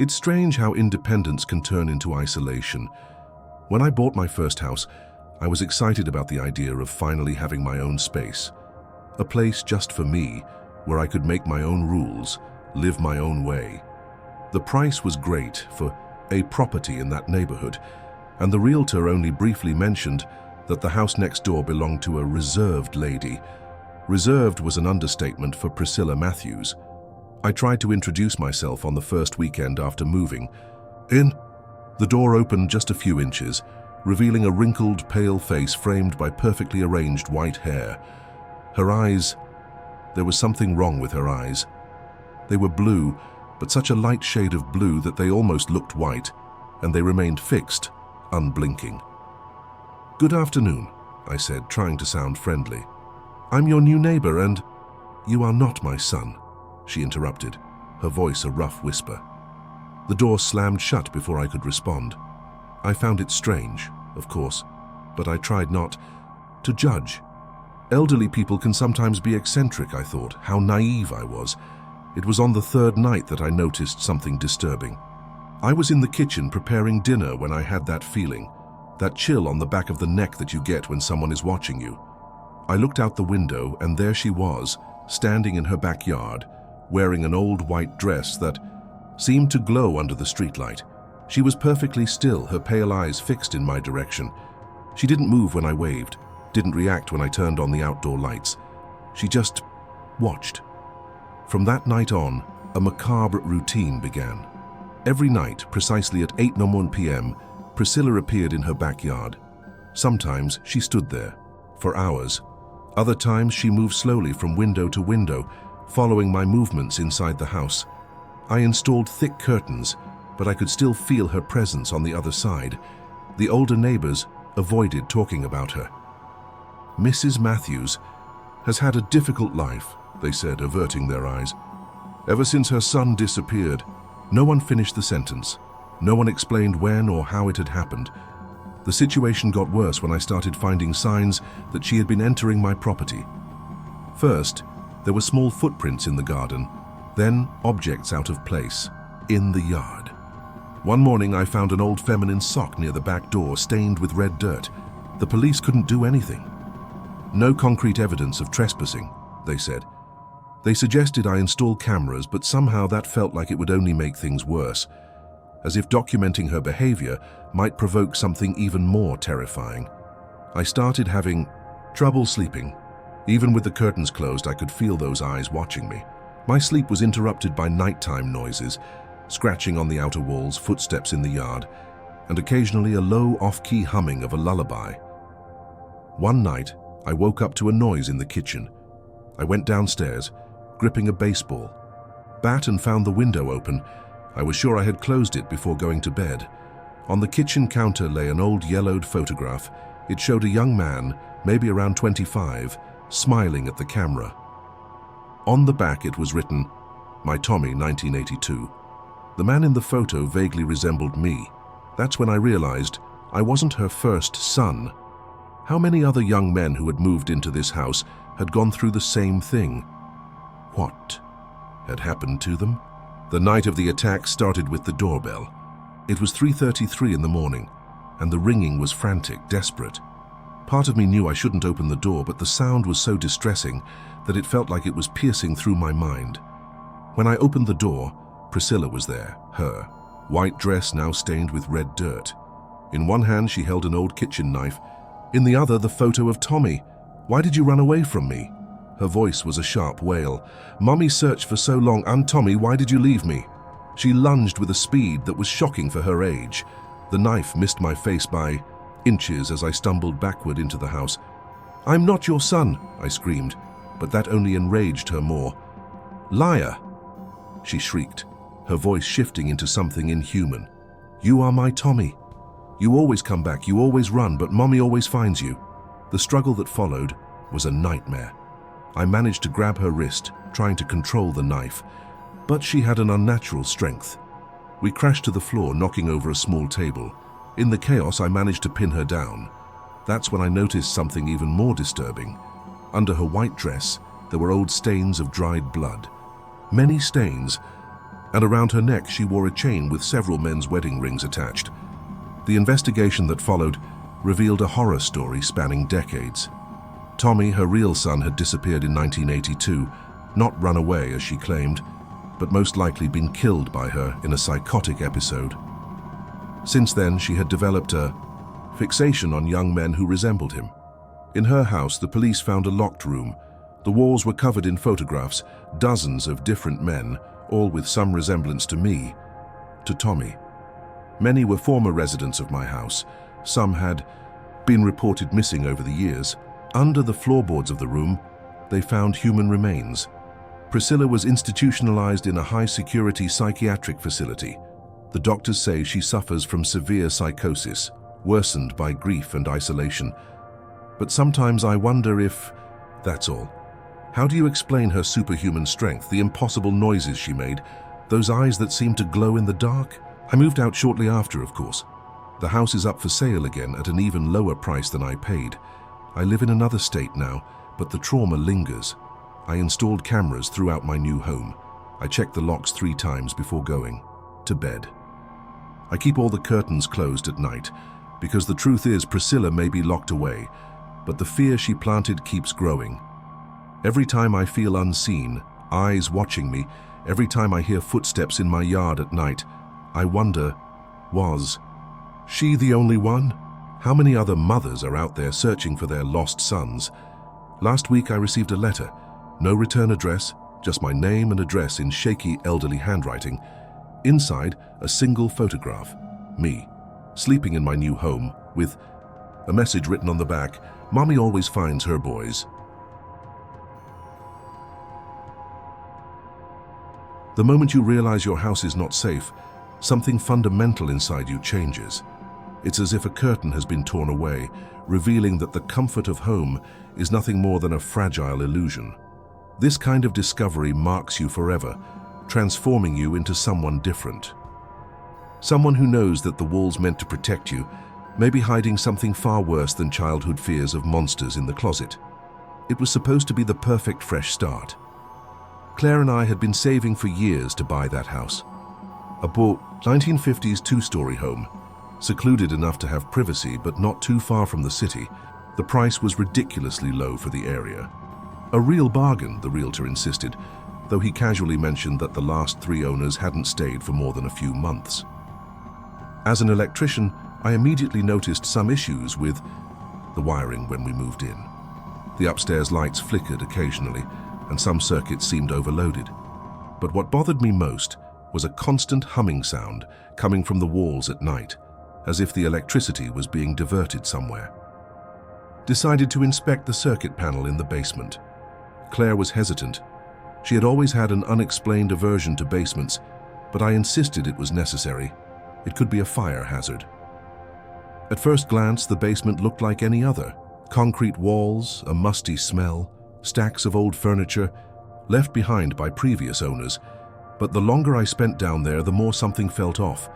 It's strange how independence can turn into isolation. When I bought my first house, I was excited about the idea of finally having my own space. A place just for me, where I could make my own rules, live my own way. The price was great for a property in that neighborhood, and the realtor only briefly mentioned that the house next door belonged to a reserved lady. Reserved was an understatement for Priscilla Matthews. I tried to introduce myself on the first weekend after moving in. The door opened just a few inches, revealing a wrinkled, pale face framed by perfectly arranged white hair. Her eyes, there was something wrong with her eyes. They were blue, but such a light shade of blue that they almost looked white, and they remained fixed, unblinking. "Good afternoon," I said, trying to sound friendly. "I'm your new neighbor and—" "You are not my son," she interrupted, her voice a rough whisper. The door slammed shut before I could respond. I found it strange, of course, but I tried not to judge. Elderly people can sometimes be eccentric, I thought. How naive I was. It was on the third night that I noticed something disturbing. I was in the kitchen preparing dinner when I had that feeling, that chill on the back of the neck that you get when someone is watching you. I looked out the window, and there she was, standing in her backyard, wearing an old white dress that seemed to glow under the streetlight. She was perfectly still, her pale eyes fixed in my direction. She didn't move when I waved, didn't react when I turned on the outdoor lights. She just watched. From that night on, a macabre routine began. Every night, precisely at 8:01 p.m., Priscilla appeared in her backyard. Sometimes she stood there, for hours. Other times she moved slowly from window to window, following my movements inside the house. I installed thick curtains, but I could still feel her presence on the other side. The older neighbors avoided talking about her. "Mrs. Matthews has had a difficult life," they said, averting their eyes. "Ever since her son disappeared." No one finished the sentence. No one explained when or how it had happened. The situation got worse when I started finding signs that she had been entering my property. First, there were small footprints in the garden, then objects out of place, in the yard. One morning I found an old feminine sock near the back door, stained with red dirt. The police couldn't do anything. No concrete evidence of trespassing, they said. They suggested I install cameras, but somehow that felt like it would only make things worse, as if documenting her behavior might provoke something even more terrifying. I started having trouble sleeping. Even with the curtains closed, I could feel those eyes watching me. My sleep was interrupted by nighttime noises, scratching on the outer walls, footsteps in the yard, and occasionally a low off-key humming of a lullaby. One night, I woke up to a noise in the kitchen. I went downstairs, gripping a baseball bat, and found the window open. I was sure I had closed it before going to bed. On the kitchen counter lay an old yellowed photograph. It showed a young man, maybe around 25, smiling at the camera. On the back it was written, "My Tommy, 1982. The man in the photo vaguely resembled me. That's when I realized I wasn't her first son. How many other young men who had moved into this house had gone through the same thing? What had happened to them? The night of the attack started with the doorbell. It was 3:33 in the morning, and the ringing was frantic, desperate. Part of me knew I shouldn't open the door, but the sound was so distressing that it felt like it was piercing through my mind. When I opened the door, Priscilla was there, her white dress now stained with red dirt. In one hand she held an old kitchen knife, in the other the photo of Tommy. "Why did you run away from me?" Her voice was a sharp wail. "Mommy searched for so long, and Tommy, why did you leave me?" She lunged with a speed that was shocking for her age. The knife missed my face by inches as I stumbled backward into the house. "I'm not your son," I screamed, but that only enraged her more. "Liar!" she shrieked, her voice shifting into something inhuman. "You are my Tommy. You always come back, you always run, but Mommy always finds you." The struggle that followed was a nightmare. I managed to grab her wrist, trying to control the knife, but she had an unnatural strength. We crashed to the floor, knocking over a small table. In the chaos, I managed to pin her down. That's when I noticed something even more disturbing. Under her white dress, there were old stains of dried blood. Many stains, and around her neck she wore a chain with several men's wedding rings attached. The investigation that followed revealed a horror story spanning decades. Tommy, her real son, had disappeared in 1982, not run away as she claimed, but most likely been killed by her in a psychotic episode. Since then, she had developed a fixation on young men who resembled him. In her house, the police found a locked room. The walls were covered in photographs, dozens of different men, all with some resemblance to me, to Tommy. Many were former residents of my house. Some had been reported missing over the years. Under the floorboards of the room, they found human remains. Priscilla was institutionalized in a high-security psychiatric facility. The doctors say she suffers from severe psychosis, worsened by grief and isolation. But sometimes I wonder if that's all. How do you explain her superhuman strength, the impossible noises she made, those eyes that seemed to glow in the dark? I moved out shortly after, of course. The house is up for sale again at an even lower price than I paid. I live in another state now, but the trauma lingers. I installed cameras throughout my new home. I checked the locks 3 times before going to bed. I keep all the curtains closed at night, because the truth is Priscilla may be locked away, but the fear she planted keeps growing. Every time I feel unseen, eyes watching me, every time I hear footsteps in my yard at night, I wonder, was she the only one? How many other mothers are out there searching for their lost sons? Last week I received a letter. No return address, just my name and address in shaky elderly handwriting. Inside, a single photograph. Me, sleeping in my new home, with a message written on the back, "Mommy always finds her boys." The moment you realize your house is not safe, something fundamental inside you changes. It's as if a curtain has been torn away, revealing that the comfort of home is nothing more than a fragile illusion. This kind of discovery marks you forever, transforming you into someone different. Someone who knows that the walls meant to protect you may be hiding something far worse than childhood fears of monsters in the closet. It was supposed to be the perfect fresh start. Claire and I had been saving for years to buy that house. A bought 1950s 2-story home, secluded enough to have privacy but not too far from the city. The price was ridiculously low for the area. A real bargain, the realtor insisted, though he casually mentioned that the last 3 owners hadn't stayed for more than a few months. As an electrician, I immediately noticed some issues with the wiring when we moved in. The upstairs lights flickered occasionally, and some circuits seemed overloaded. But what bothered me most was a constant humming sound coming from the walls at night, as if the electricity was being diverted somewhere. Decided to inspect the circuit panel in the basement. Claire was hesitant. She had always had an unexplained aversion to basements, but I insisted it was necessary. It could be a fire hazard. At first glance, the basement looked like any other. Concrete walls, a musty smell, stacks of old furniture, left behind by previous owners. But the longer I spent down there, the more something felt off.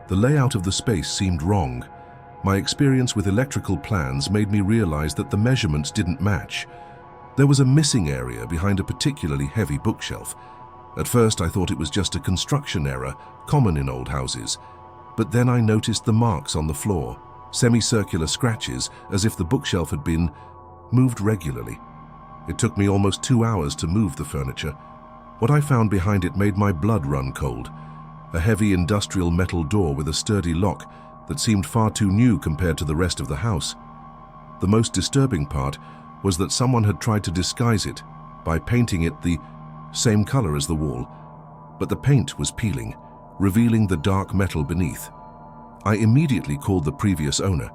The layout of the space seemed wrong. My experience with electrical plans made me realize that the measurements didn't match. There was a missing area behind a particularly heavy bookshelf. At first I thought it was just a construction error, common in old houses. But then I noticed the marks on the floor, semicircular scratches, as if the bookshelf had been moved regularly. It took me almost 2 hours to move the furniture. What I found behind it made my blood run cold. A heavy industrial metal door with a sturdy lock that seemed far too new compared to the rest of the house. The most disturbing part was that someone had tried to disguise it by painting it the same color as the wall, but the paint was peeling, revealing the dark metal beneath. I immediately called the previous owner.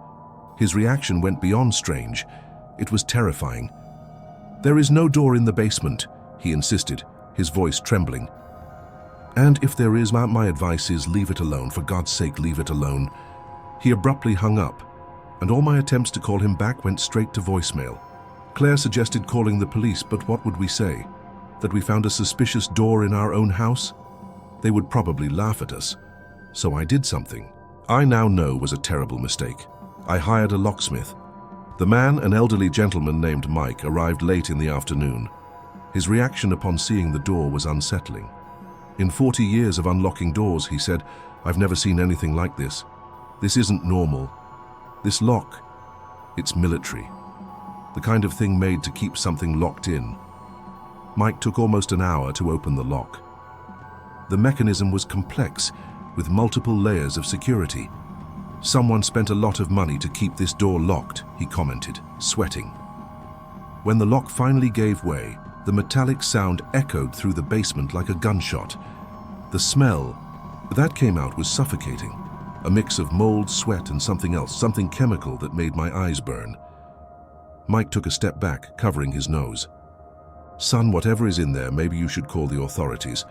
His reaction went beyond strange. It was terrifying. "There is no door in the basement," he insisted, his voice trembling. "And if there is, my advice is leave it alone. For God's sake, leave it alone." He abruptly hung up, and all my attempts to call him back went straight to voicemail. Claire suggested calling the police, but what would we say? That we found a suspicious door in our own house? They would probably laugh at us. So I did something I now know was a terrible mistake. I hired a locksmith. The man, an elderly gentleman named Mike, arrived late in the afternoon. His reaction upon seeing the door was unsettling. "In 40 years of unlocking doors," he said, "I've never seen anything like this. This isn't normal. This lock, it's military. The kind of thing made to keep something locked in." Mike took almost an hour to open the lock. The mechanism was complex, with multiple layers of security. "Someone spent a lot of money to keep this door locked," he commented, sweating. When the lock finally gave way, the metallic sound echoed through the basement like a gunshot. The smell that came out was suffocating, a mix of mold, sweat, and something else, something chemical that made my eyes burn. Mike took a step back, covering his nose. "Son, whatever is in there, maybe you should call the authorities."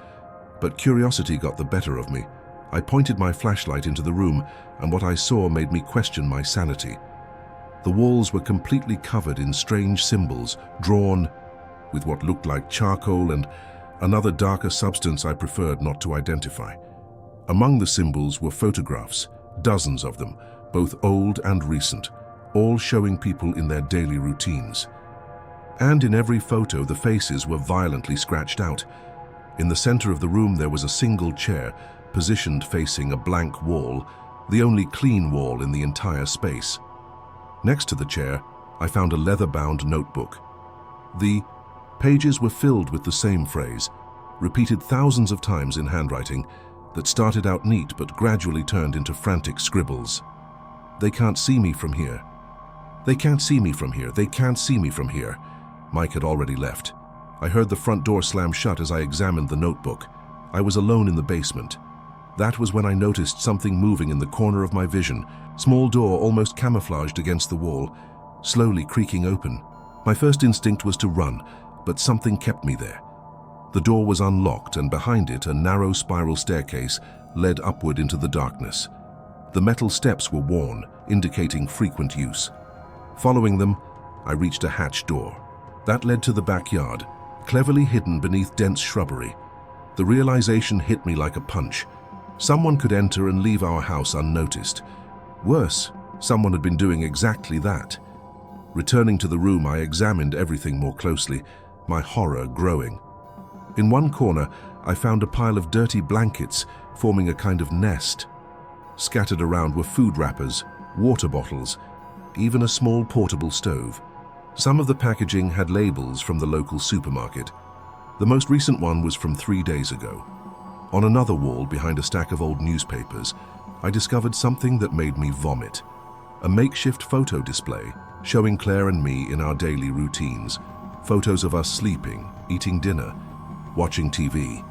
But curiosity got the better of me. I pointed my flashlight into the room, and what I saw made me question my sanity. The walls were completely covered in strange symbols, drawn with what looked like charcoal and another darker substance I preferred not to identify. Among the symbols were photographs, dozens of them, both old and recent, all showing people in their daily routines. And in every photo, the faces were violently scratched out. In the center of the room, there was a single chair, positioned facing a blank wall, the only clean wall in the entire space. Next to the chair, I found a leather-bound notebook. The pages were filled with the same phrase, repeated thousands of times in handwriting that started out neat but gradually turned into frantic scribbles. "They can't see me from here. They can't see me from here. They can't see me from here." Mike had already left. I heard the front door slam shut as I examined the notebook. I was alone in the basement. That was when I noticed something moving in the corner of my vision, small door almost camouflaged against the wall, slowly creaking open. My first instinct was to run, but something kept me there. The door was unlocked, and behind it, a narrow spiral staircase led upward into the darkness. The metal steps were worn, indicating frequent use. Following them, I reached a hatch door. That led to the backyard, cleverly hidden beneath dense shrubbery. The realization hit me like a punch. Someone could enter and leave our house unnoticed. Worse, someone had been doing exactly that. Returning to the room, I examined everything more closely, my horror growing. In one corner, I found a pile of dirty blankets forming a kind of nest. Scattered around were food wrappers, water bottles, even a small portable stove. Some of the packaging had labels from the local supermarket. The most recent one was from 3 days ago. On another wall, behind a stack of old newspapers, I discovered something that made me vomit. A makeshift photo display showing Claire and me in our daily routines. Photos of us sleeping, eating dinner, watching TV,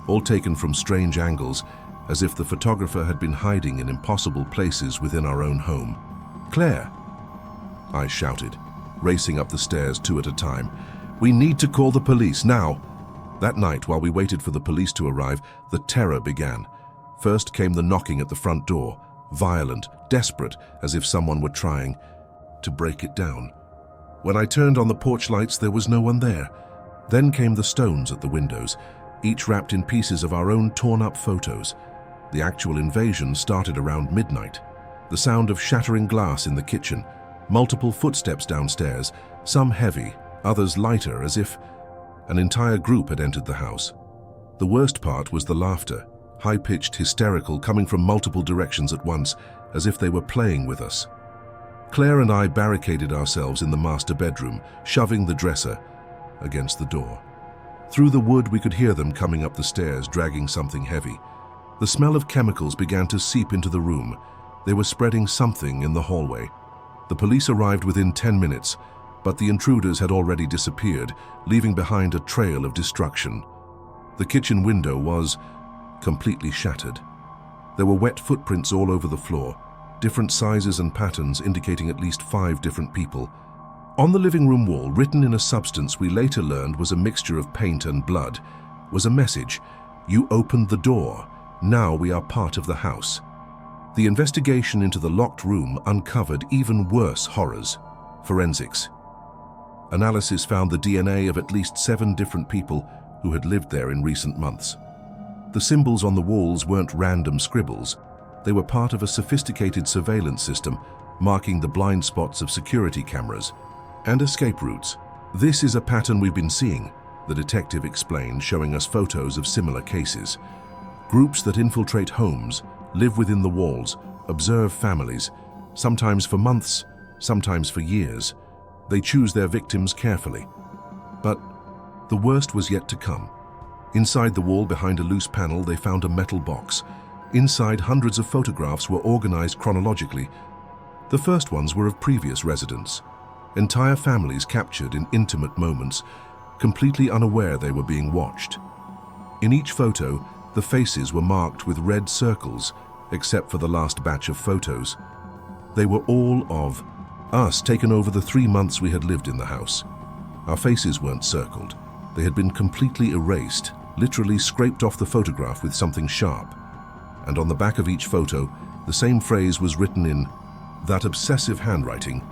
all taken from strange angles, as if the photographer had been hiding in impossible places within our own home. "Claire!" I shouted, racing up the stairs 2 at a time. "We need to call the police, now!" That night, while we waited for the police to arrive, the terror began. First came the knocking at the front door, violent, desperate, as if someone were trying to break it down. When I turned on the porch lights, there was no one there. Then came the stones at the windows, each wrapped in pieces of our own torn-up photos. The actual invasion started around midnight. The sound of shattering glass in the kitchen, multiple footsteps downstairs, some heavy, others lighter, as if an entire group had entered the house. The worst part was the laughter, high-pitched, hysterical, coming from multiple directions at once, as if they were playing with us. Claire and I barricaded ourselves in the master bedroom, shoving the dresser against the door. Through the wood, we could hear them coming up the stairs, dragging something heavy. The smell of chemicals began to seep into the room. They were spreading something in the hallway. The police arrived within 10 minutes, but the intruders had already disappeared, leaving behind a trail of destruction. The kitchen window was completely shattered. There were wet footprints all over the floor, different sizes and patterns indicating at least 5 different people. On the living room wall, written in a substance we later learned was a mixture of paint and blood, was a message: "You opened the door. Now we are part of the house." The investigation into the locked room uncovered even worse horrors. Forensics analysis found the DNA of at least 7 different people who had lived there in recent months. The symbols on the walls weren't random scribbles. They were part of a sophisticated surveillance system, marking the blind spots of security cameras and escape routes. "This is a pattern we've been seeing," the detective explained, showing us photos of similar cases. Groups that infiltrate homes, live within the walls, observe families, sometimes for months, sometimes for years. They choose their victims carefully. But the worst was yet to come. Inside the wall, behind a loose panel, they found a metal box. Inside, hundreds of photographs were organized chronologically. The first ones were of previous residents. Entire families captured in intimate moments, completely unaware they were being watched. In each photo, the faces were marked with red circles, except for the last batch of photos. They were all of us, taken over the 3 months we had lived in the house. Our faces weren't circled. They had been completely erased, literally scraped off the photograph with something sharp. And on the back of each photo, the same phrase was written in that obsessive handwriting: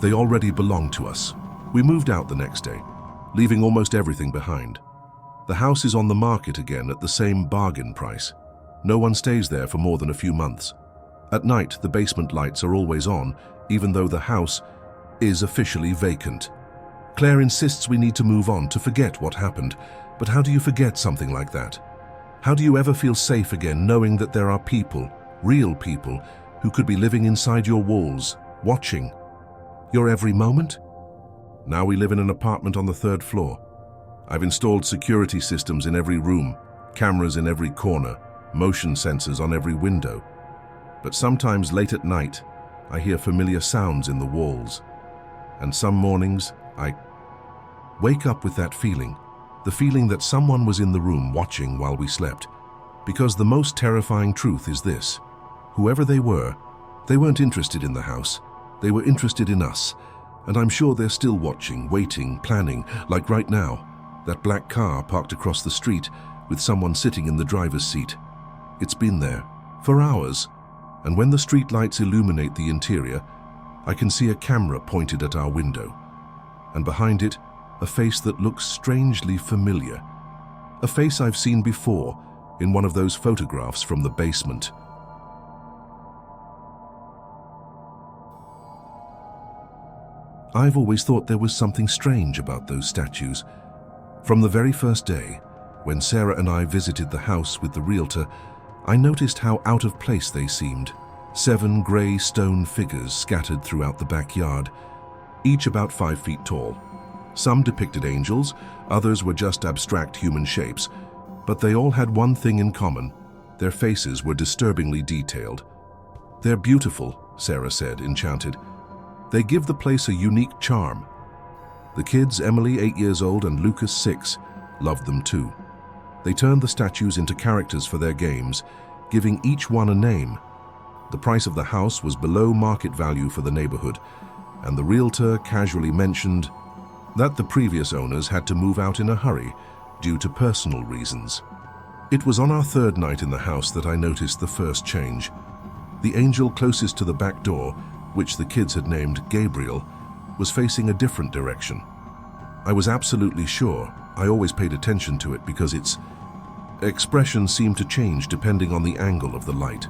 "They already belong to us." We moved out the next day, leaving almost everything behind. The house is on the market again at the same bargain price. No one stays there for more than a few months. At night, the basement lights are always on, even though the house is officially vacant. Claire insists we need to move on, to forget what happened. But how do you forget something like that? How do you ever feel safe again knowing that there are people, real people, who could be living inside your walls, watching your every moment? Now we live in an apartment on the 3rd floor. I've installed security systems in every room, cameras in every corner, motion sensors on every window. But sometimes late at night, I hear familiar sounds in the walls. And some mornings, I wake up with that feeling, the feeling that someone was in the room watching while we slept. Because the most terrifying truth is this: whoever they weren't interested in the house. They were interested in us. And I'm sure they're still watching, waiting, planning, like right now. That black car parked across the street with someone sitting in the driver's seat. It's been there for hours. And when the street lights illuminate the interior, I can see a camera pointed at our window. And behind it, a face that looks strangely familiar. A face I've seen before in one of those photographs from the basement. I've always thought there was something strange about those statues. From the very first day, when Sarah and I visited the house with the realtor, I noticed how out of place they seemed. 7 grey stone figures scattered throughout the backyard, each about 5 feet tall. Some depicted angels, others were just abstract human shapes, but they all had one thing in common: their faces were disturbingly detailed. "They're beautiful," Sarah said, enchanted. "They give the place a unique charm." The kids, Emily, 8 years old, and Lucas, 6, loved them too. They turned the statues into characters for their games, giving each one a name. The price of the house was below market value for the neighborhood, and the realtor casually mentioned that the previous owners had to move out in a hurry due to personal reasons. It was on our 3rd night in the house that I noticed the first change. The angel closest to the back door, which the kids had named Gabriel, was facing a different direction. I was absolutely sure. I always paid attention to it because its expression seemed to change depending on the angle of the light.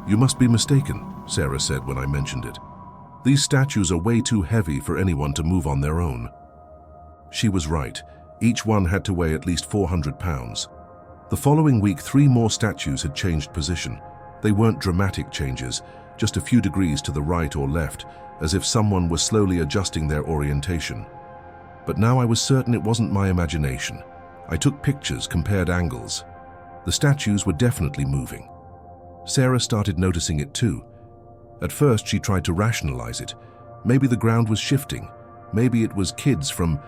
"You must be mistaken," Sarah said when I mentioned it. "These statues are way too heavy for anyone to move on their own." She was right. Each one had to weigh at least 400 pounds. The following week, 3 more statues had changed position. They weren't dramatic changes, just a few degrees to the right or left, as if someone was slowly adjusting their orientation. But now I was certain it wasn't my imagination. I took pictures, compared angles. The statues were definitely moving. Sarah started noticing it too. At first, she tried to rationalize it. Maybe the ground was shifting. Maybe it was kids from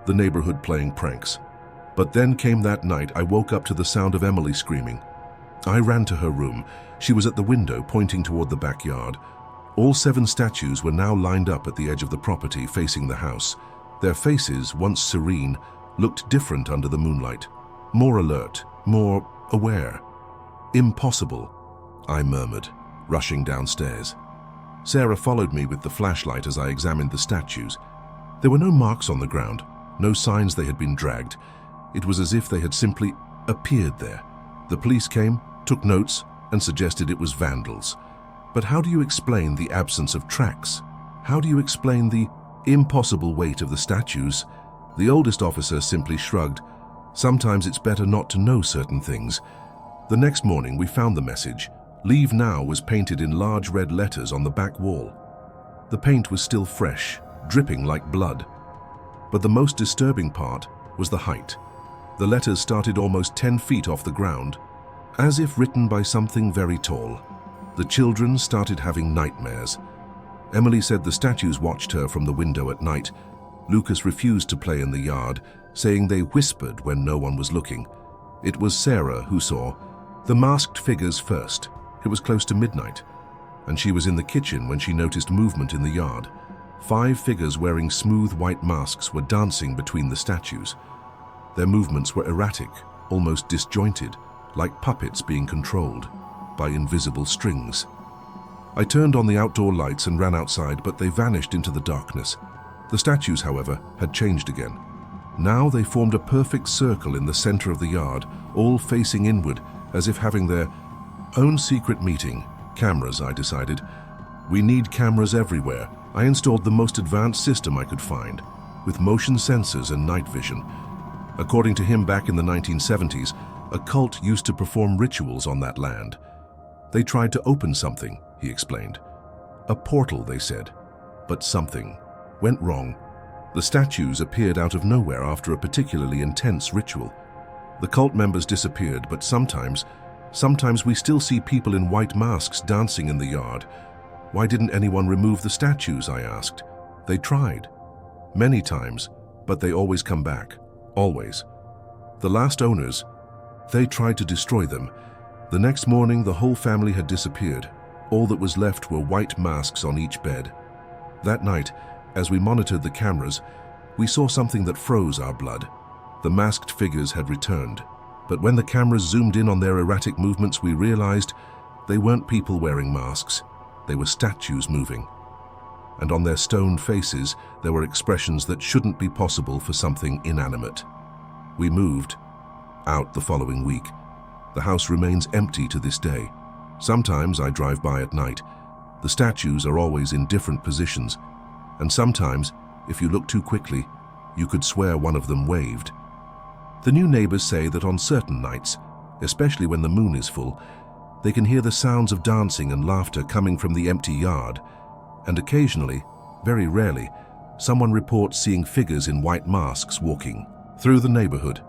the neighborhood playing pranks. But then came that night I woke up to the sound of Emily screaming. I ran to her room. She was at the window, pointing toward the backyard. All 7 statues were now lined up at the edge of the property, facing the house. Their faces, once serene, looked different under the moonlight. More alert, more aware. "Impossible," I murmured, rushing downstairs. Sarah followed me with the flashlight as I examined the statues. There were no marks on the ground, no signs they had been dragged. It was as if they had simply appeared there. The police came, took notes, and suggested it was vandals. But how do you explain the absence of tracks? How do you explain the impossible weight of the statues? The oldest officer simply shrugged. Sometimes it's better not to know certain things. The next morning we found the message. Leave now was painted in large red letters on the back wall. The paint was still fresh, dripping like blood. But the most disturbing part was the height. The letters started almost 10 feet off the ground, as if written by something very tall. The children started having nightmares. Emily said the statues watched her from the window at night. Lucas refused to play in the yard, saying they whispered when no one was looking. It was Sarah who saw the masked figures first. It was close to midnight, and she was in the kitchen when she noticed movement in the yard. 5 figures wearing smooth white masks were dancing between the statues. Their movements were erratic, almost disjointed, like puppets being controlled by invisible strings. I turned on the outdoor lights and ran outside, but they vanished into the darkness. The statues, however, had changed again. Now they formed a perfect circle in the center of the yard, all facing inward, as if having their own secret meeting. Cameras, I decided. We need cameras everywhere. I installed the most advanced system I could find, with motion sensors and night vision. According to him, back in the 1970s, a cult used to perform rituals on that land. They tried to open something, he explained. A portal, they said. But something went wrong. The statues appeared out of nowhere after a particularly intense ritual. The cult members disappeared, but sometimes we still see people in white masks dancing in the yard. Why didn't anyone remove the statues, I asked. They tried. Many times, but they always come back. Always. The last owners, they tried to destroy them. The next morning, the whole family had disappeared. All that was left were white masks on each bed. That night, as we monitored the cameras, we saw something that froze our blood. The masked figures had returned. But when the cameras zoomed in on their erratic movements, we realized they weren't people wearing masks. They were statues moving. And on their stone faces, there were expressions that shouldn't be possible for something inanimate. We moved out the following week. The house remains empty to this day. Sometimes I drive by at night. The statues are always in different positions. And sometimes, if you look too quickly, you could swear one of them waved. The new neighbors say that on certain nights, especially when the moon is full, they can hear the sounds of dancing and laughter coming from the empty yard. And occasionally, very rarely, someone reports seeing figures in white masks walking through the neighborhood.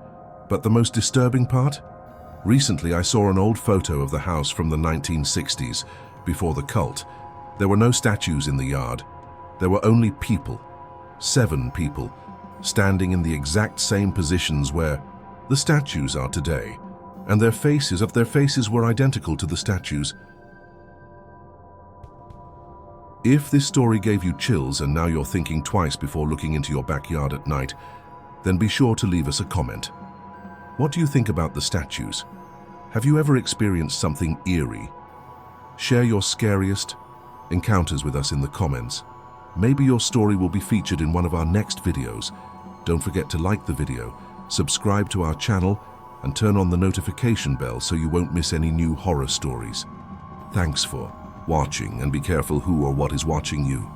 But the most disturbing part? Recently, I saw an old photo of the house from the 1960s, before the cult. There were no statues in the yard. There were only people, 7 people, standing in the exact same positions where the statues are today, and their faces were identical to the statues. If this story gave you chills and now you're thinking twice before looking into your backyard at night, then be sure to leave us a comment. What do you think about the statues? Have you ever experienced something eerie? Share your scariest encounters with us in the comments. Maybe your story will be featured in one of our next videos. Don't forget to like the video, subscribe to our channel, and turn on the notification bell so you won't miss any new horror stories. Thanks for watching, and be careful who or what is watching you.